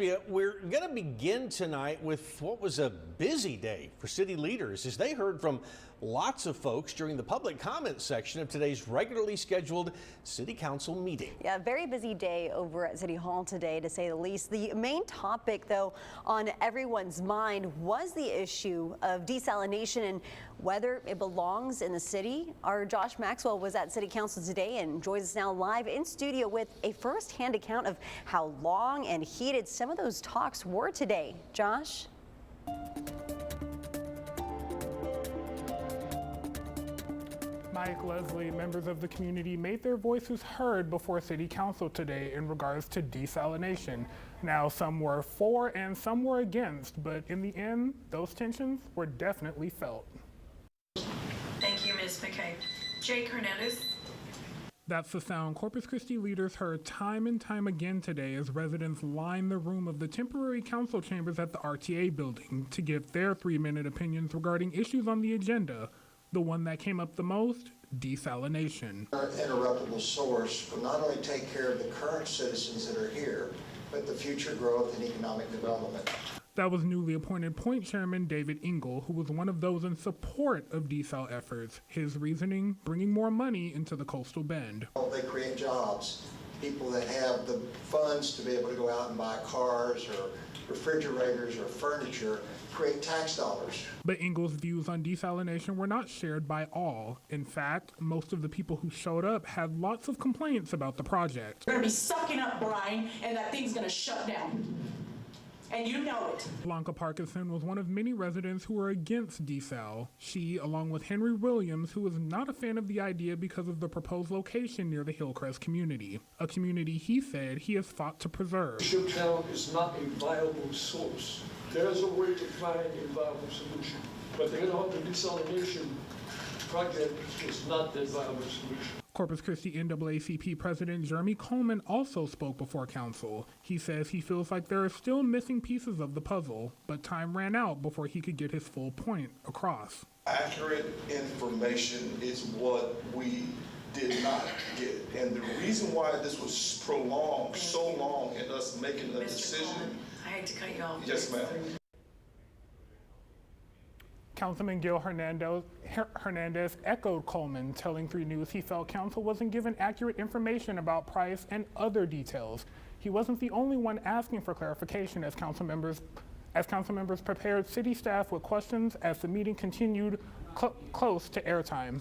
Yeah, we're going to begin tonight with what was a busy day for city leaders as they heard from lots of folks during the public comment section of today's regularly scheduled city council meeting. Yeah, very busy day over at City Hall today, to say the least. The main topic, though, on everyone's mind was the issue of desalination and whether it belongs in the city. Our Josh Maxwell was at City Council today and joins us now live in studio with a first-hand account of how long and heated some of those talks were today. Josh? Mike, Leslie, members of the community made their voices heard before City Council today in regards to desalination. Now, some were for and some were against, but in the end, those tensions were definitely felt. Thank you, Ms. McKay. Jake Hernandez. That's the sound Corpus Christi leaders heard time and time again today as residents lined the room of the temporary council chambers at the RTA building to give their 3-minute opinions regarding issues on the agenda. The one that came up the most, desalination. Our interruptible source will not only take care of the current citizens that are here, but the future growth and economic development. That was newly appointed Point Chairman David Engel, who was one of those in support of desal efforts. His reasoning, bringing more money into the coastal bend. They create jobs. People that have the funds to be able to go out and buy cars or refrigerators or furniture create tax dollars. But Engel's views on desalination were not shared by all. In fact, most of the people who showed up had lots of complaints about the project. We're going to be sucking up brine and that thing's going to shut down. And you know it. Blanca Parkinson was one of many residents who were against desal. She, along with Henry Williams, who was not a fan of the idea because of the proposed location near the Hillcrest community, a community he said he has fought to preserve. Shiptown is not a viable source. There's a way to find a viable solution, but the desalination project is not the viable solution. Corpus Christi NAACP President Jeremy Coleman also spoke before council. He says he feels like there are still missing pieces of the puzzle, but time ran out before he could get his full point across. Accurate information is what we did not get. And the reason why this was prolonged so long in us making the decision. Coleman, I hate to cut you off. Yes, ma'am. Councilman Gil Hernandez echoed Coleman, telling 3 News he felt council wasn't given accurate information about price and other details. He wasn't the only one asking for clarification as council members prepared city staff with questions as the meeting continued close to airtime.